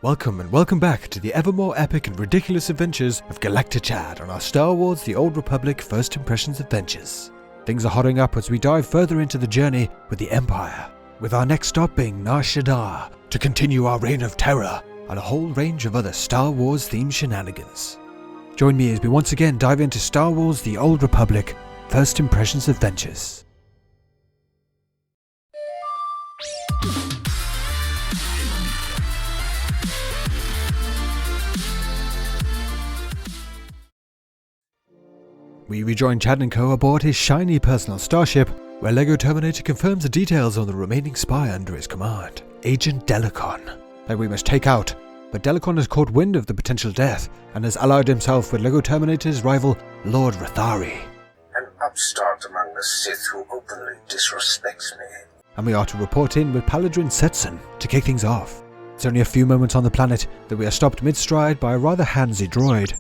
Welcome and welcome back to the ever more epic and ridiculous adventures of Galactic Chad on our Star Wars The Old Republic First Impressions adventures. Things are hotting up as we dive further into the journey with the Empire, with our next stop being SWTOR, to continue our reign of terror and a whole range of other Star Wars themed shenanigans. Join me as we once again dive into Star Wars The Old Republic First Impressions adventures. We rejoin Chad and Co. aboard his shiny personal starship, where LEGO Terminator confirms the details on the remaining spy under his command, Agent Delicon, that we must take out. But Delicon has caught wind of the potential death and has allied himself with LEGO Terminator's rival, Lord Rathari. An upstart among the Sith who openly disrespects me. And we are to report in with Paladin Setson to kick things off. It's only a few moments on the planet that we are stopped mid-stride by a rather handsy droid.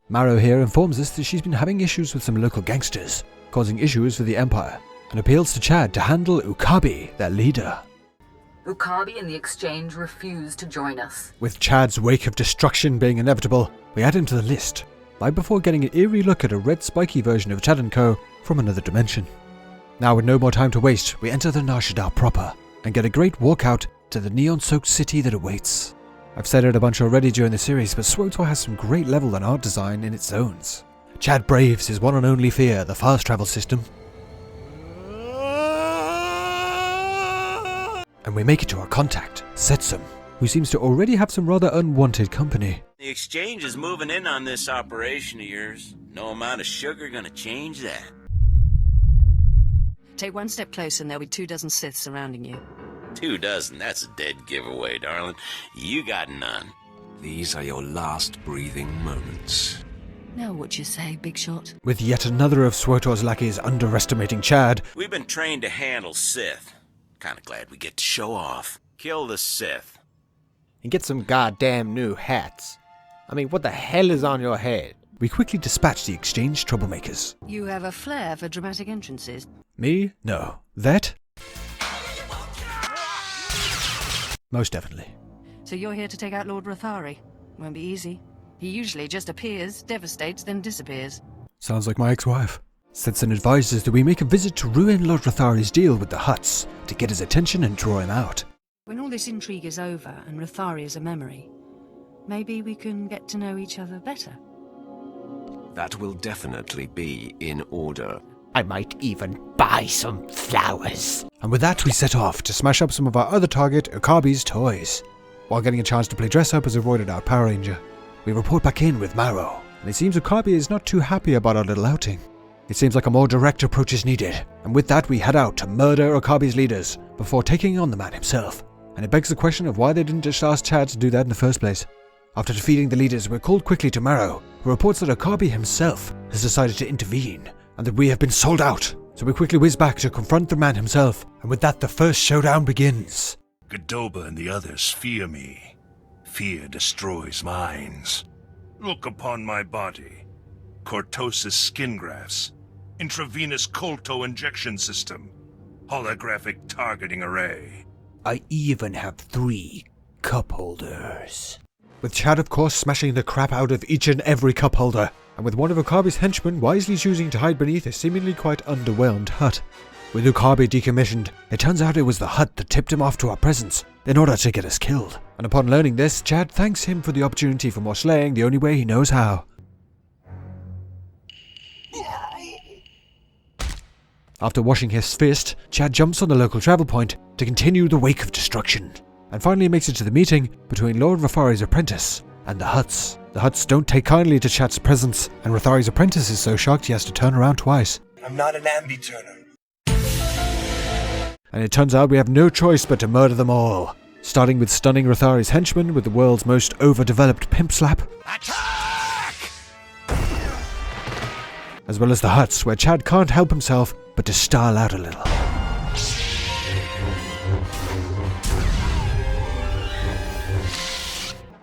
Maro here informs us that she's been having issues with some local gangsters, causing issues for the Empire, and appeals to Chad to handle Ukabi, their leader. Ukabi and the Exchange refuse to join us. With Chad's wake of destruction being inevitable, we add him to the list, right before getting an eerie look at a red spiky version of Chad & Co. from another dimension. Now with no more time to waste, we enter the SWTOR proper, and get a great walkout to the neon-soaked city that awaits. I've said it a bunch already during the series, but SWTOR has some great level and art design in its zones. Chad braves his one and only fear, the fast travel system. And we make it to our contact, Setsum, who seems to already have some rather unwanted company. The Exchange is moving in on this operation of yours. No amount of sugar gonna change that. Take one step closer and there'll be 24 Sith surrounding you. 24, that's a dead giveaway, darling. You got none. These are your last breathing moments. Now what you say, Big Shot? With yet another of SWTOR's lackeys underestimating Chad. We've been trained to handle Sith. Kinda glad we get to show off. Kill the Sith. And get some goddamn new hats. I mean, what the hell is on your head? We quickly dispatch the Exchange troublemakers. You have a flair for dramatic entrances. Me? No. That? Most definitely. So you're here to take out Lord Rathari? Won't be easy. He usually just appears, devastates, then disappears. Sounds like my ex-wife. Setson advises that we make a visit to ruin Lord Rathari's deal with the Hutts to get his attention and draw him out. When all this intrigue is over and Rathari is a memory, maybe we can get to know each other better. That will definitely be in order. I might even buy some flowers. And with that, we set off to smash up some of our other target, Ukabi's toys. While getting a chance to play dress-up as a roided-out Power Ranger, we report back in with Maro, and it seems Ukabi is not too happy about our little outing. It seems like a more direct approach is needed, and with that we head out to murder Ukabi's leaders before taking on the man himself. And it begs the question of why they didn't just ask Chad to do that in the first place. After defeating the leaders, we're called quickly to Maro, who reports that Ukabi himself has decided to intervene, and that we have been sold out. So we quickly whiz back to confront the man himself, and with that the first showdown begins. Godova and the others fear me. Fear destroys minds. Look upon my body. Cortosis skin grafts. Intravenous colto injection system. Holographic targeting array. I even have 3 cup holders. With Chad of course smashing the crap out of each and every cup holder, and with one of Ukabi's henchmen wisely choosing to hide beneath a seemingly quite underwhelmed Hutt. With Ukabi decommissioned, it turns out it was the Hutt that tipped him off to our presence in order to get us killed. And upon learning this, Chad thanks him for the opportunity for more slaying the only way he knows how. After washing his fist, Chad jumps on the local travel point to continue the wake of destruction, and finally makes it to the meeting between Lord Rathari's apprentice and the Hutts. The Hutts don't take kindly to Chad's presence, and Rathari's apprentice is so shocked he has to turn around twice. I'm not an ambi-turner. And it turns out we have no choice but to murder them all, starting with stunning Rathari's henchman with the world's most overdeveloped pimp slap. Attack! As well as the Hutts, where Chad can't help himself but to style out a little.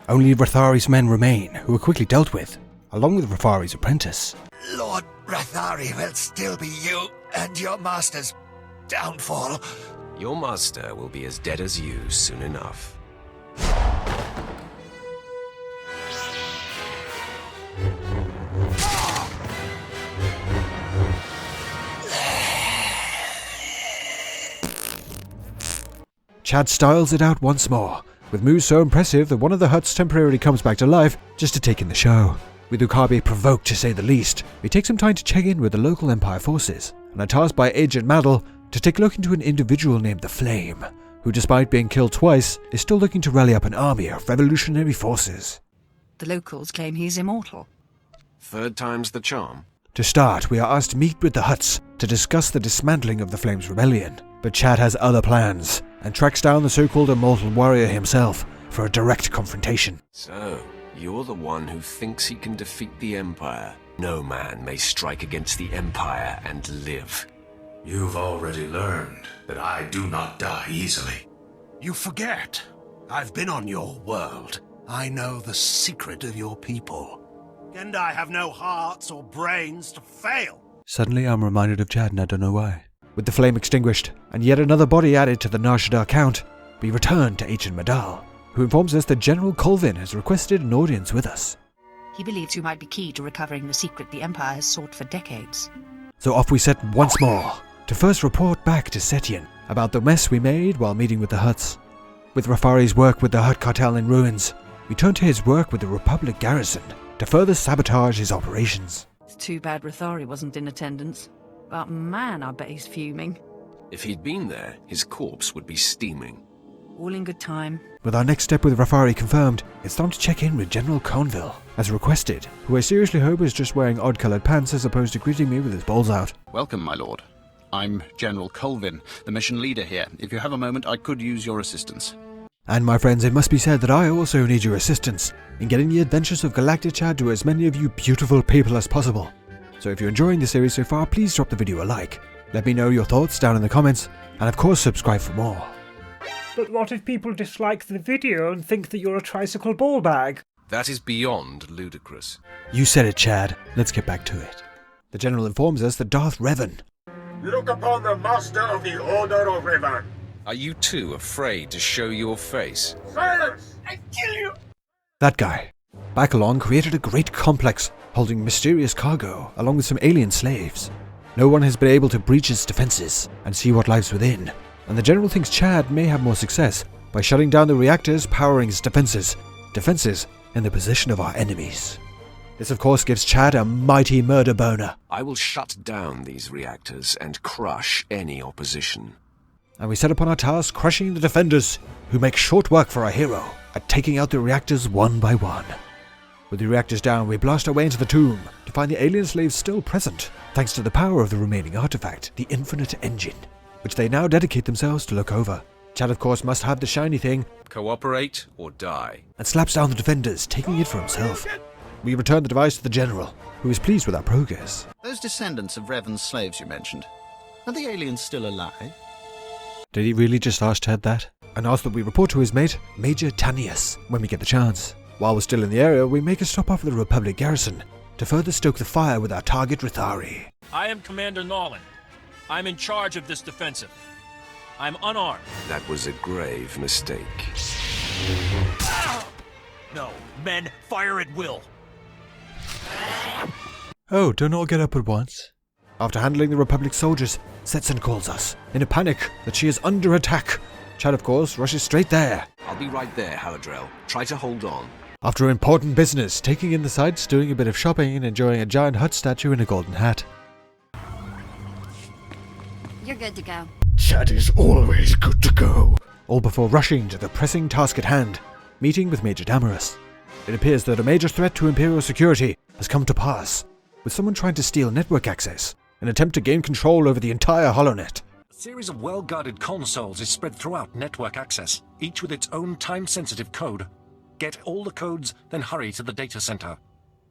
Only Rathari's men remain, who are quickly dealt with, along with Rathari's apprentice. Lord Rathari will still be you and your master's downfall. Your master will be as dead as you soon enough. Chad styles it out once more, with moves so impressive that one of the huts temporarily comes back to life just to take in the show. With Okabe provoked to say the least, we take some time to check in with the local Empire forces, and are tasked by Agent Maddle to take a look into an individual named the Flame, who despite being killed twice, is still looking to rally up an army of revolutionary forces. The locals claim he's immortal. Third time's the charm. To start, we are asked to meet with the huts to discuss the dismantling of the Flame's rebellion, but Chad has other plans, and tracks down the so-called immortal warrior himself for a direct confrontation. So, you're the one who thinks he can defeat the Empire. No man may strike against the Empire and live. You've already learned that I do not die easily. You forget. I've been on your world. I know the secret of your people. And I have no hearts or brains to fail. Suddenly I'm reminded of Chad and I don't know why. With the flame extinguished, and yet another body added to the Nar Shaddaa count, we return to Agent Maddal, who informs us that General Colvin has requested an audience with us. He believes you might be key to recovering the secret the Empire has sought for decades. So off we set once more, to first report back to Setien about the mess we made while meeting with the Hutts. With Rafari's work with the Hutt cartel in ruins, we turn to his work with the Republic garrison to further sabotage his operations. It's too bad Rathari wasn't in attendance. But man, I bet he's fuming. If he'd been there, his corpse would be steaming. All in good time. With our next step with Rafari confirmed, it's time to check in with General Conville, as requested, who I seriously hope is just wearing odd-coloured pants as opposed to greeting me with his balls out. Welcome, my lord. I'm General Colvin, the mission leader here. If you have a moment, I could use your assistance. And my friends, it must be said that I also need your assistance in getting the adventures of Galactic Chad to as many of you beautiful people as possible. So if you're enjoying the series so far, please drop the video a like. Let me know your thoughts down in the comments, and of course subscribe for more. But what if people dislike the video and think that you're a tricycle ball bag? That is beyond ludicrous. You said it, Chad. Let's get back to it. The General informs us that Darth Revan... Look upon the Master of the Order of Revan. Are you too afraid to show your face? Silence! I kill you! That guy. Back along created a great complex holding mysterious cargo along with some alien slaves. No one has been able to breach its defenses and see what lies within, and the General thinks Chad may have more success by shutting down the reactors powering its defenses in the position of our enemies. This of course gives Chad a mighty murder boner. I will shut down these reactors and crush any opposition. And we set upon our task crushing the defenders, who make short work for our hero at taking out the reactors one by one. With the reactors down, we blast our way into the tomb to find the alien slaves still present, thanks to the power of the remaining artifact, the Infinite Engine, which they now dedicate themselves to look over. Chad, of course, must have the shiny thing. Cooperate or die. And slaps down the defenders, taking it for himself. We return the device to the General, who is pleased with our progress. Those descendants of Revan's slaves you mentioned, are the aliens still alive? Did he really just ask Chad that? And ask that we report to his mate, Major Tannius, when we get the chance. While we're still in the area, we make a stop off at the Republic garrison to further stoke the fire with our target Rathari. I am Commander Nolan. I'm in charge of this defensive. I'm unarmed. That was a grave mistake. No, men, fire at will. Oh, don't all get up at once. After handling the Republic soldiers, Setsen calls us, in a panic, that she is under attack. Chad, of course, rushes straight there. I'll be right there, Haladrel. Try to hold on. After important business, taking in the sights, doing a bit of shopping, and enjoying a giant Hutt statue in a golden hat. You're good to go. Chad is always good to go. All before rushing to the pressing task at hand, meeting with Major Damarus. It appears that a major threat to Imperial security has come to pass, with someone trying to steal network access, an attempt to gain control over the entire HoloNet. A series of well-guarded consoles is spread throughout network access, each with its own time-sensitive code. Get all the codes, then hurry to the data center.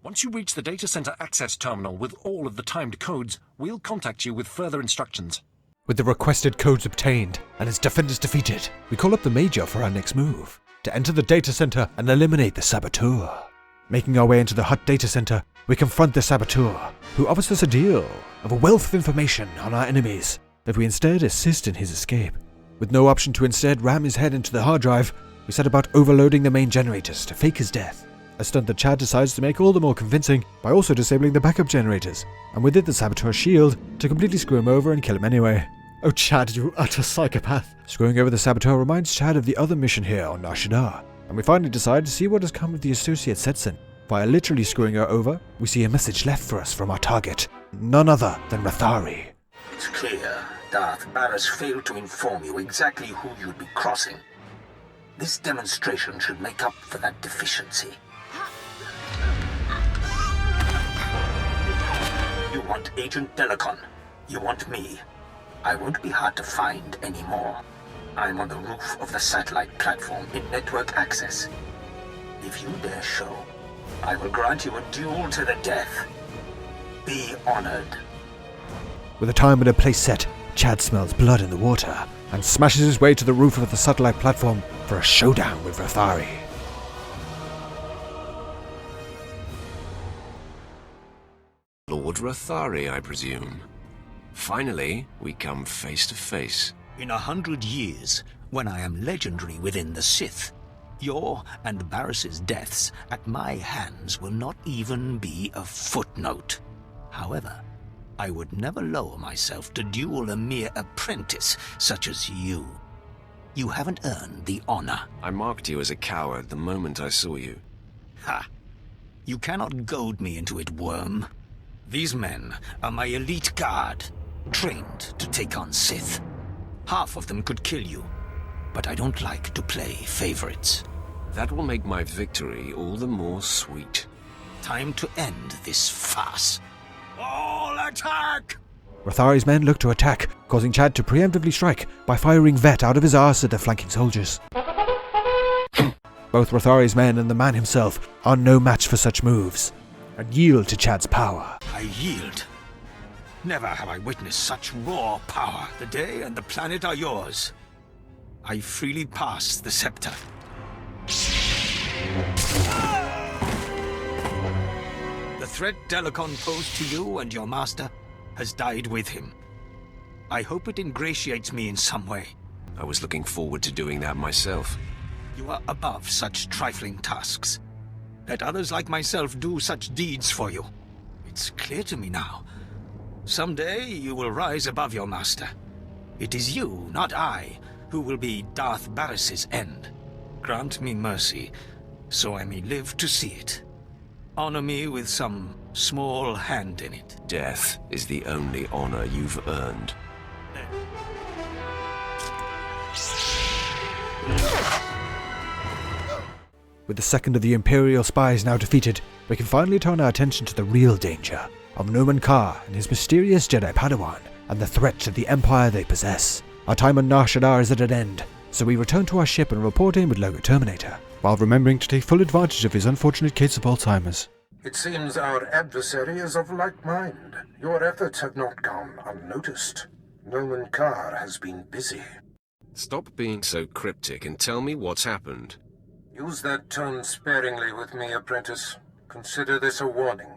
Once you reach the data center access terminal with all of the timed codes, we'll contact you with further instructions. With the requested codes obtained and its defenders defeated, we call up the Major for our next move, to enter the data center and eliminate the SWTOR. Making our way into the Hutt data center, we confront the SWTOR, who offers us a deal of a wealth of information on our enemies, that we instead assist in his escape. With no option to instead ram his head into the hard drive, we set about overloading the main generators to fake his death. A stunt that Chad decides to make all the more convincing by also disabling the backup generators, and with it the SWTOR shield to completely screw him over and kill him anyway. Oh Chad, you utter psychopath. Screwing over the SWTOR reminds Chad of the other mission here on Showdown, and we finally decide to see what has come of the associate Setson. By literally screwing her over, we see a message left for us from our target, none other than Rathari. It's clear Darth Barris failed to inform you exactly who you'd be crossing. This demonstration should make up for that deficiency. You want Agent Delicon. You want me. I won't be hard to find anymore. I'm on the roof of the satellite platform in network access. If you dare show, I will grant you a duel to the death. Be honored. With a time and a place set, Chad smells blood in the water and smashes his way to the roof of the satellite platform for a showdown with Rathari. Lord Rathari, I presume. Finally, we come face to face. In 100 years, when I am legendary within the Sith, your and Barris's deaths at my hands will not even be a footnote. However, I would never lower myself to duel a mere apprentice such as you. You haven't earned the honor. I marked you as a coward the moment I saw you. Ha! You cannot goad me into it, worm. These men are my elite guard, trained to take on Sith. Half of them could kill you, but I don't like to play favorites. That will make my victory all the more sweet. Time to end this farce. All attack! Rathari's men look to attack, causing Chad to preemptively strike by firing Vet out of his arse at the flanking soldiers. Both Rathari's men and the man himself are no match for such moves, and yield to Chad's power. I yield. Never have I witnessed such raw power. The day and the planet are yours. I freely pass the scepter. The threat Delicon posed to you and your master has died with him. I hope it ingratiates me in some way. I was looking forward to doing that myself. You are above such trifling tasks. Let others like myself do such deeds for you. It's clear to me now. Someday you will rise above your master. It is you, not I, who will be Darth Barris's end. Grant me mercy, so I may live to see it. Honor me with some small hand in it. Death is the only honor you've earned. With the second of the Imperial spies now defeated, we can finally turn our attention to the real danger of Noman Carr and his mysterious Jedi Padawan, and the threat to the Empire they possess. Our time on Nar Shaddaa is at an end, so we return to our ship and report in with Logo Terminator, while remembering to take full advantage of his unfortunate case of Alzheimer's. It seems our adversary is of like mind. Your efforts have not gone unnoticed. Noman Carr has been busy. Stop being so cryptic and tell me what's happened. Use that tone sparingly with me, apprentice. Consider this a warning.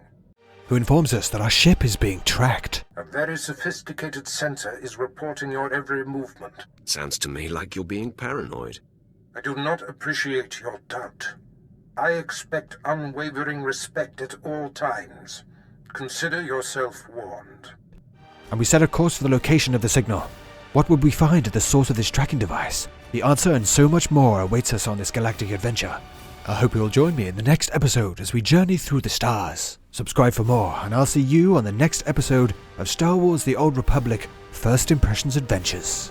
Who informs us that our ship is being tracked. A very sophisticated sensor is reporting your every movement. Sounds to me like you're being paranoid. I do not appreciate your doubt. I expect unwavering respect at all times. Consider yourself warned. And we set a course for the location of the signal. What would we find at the source of this tracking device? The answer and so much more awaits us on this galactic adventure. I hope you'll join me in the next episode as we journey through the stars. Subscribe for more, and I'll see you on the next episode of Star Wars: The Old Republic First Impressions Adventures.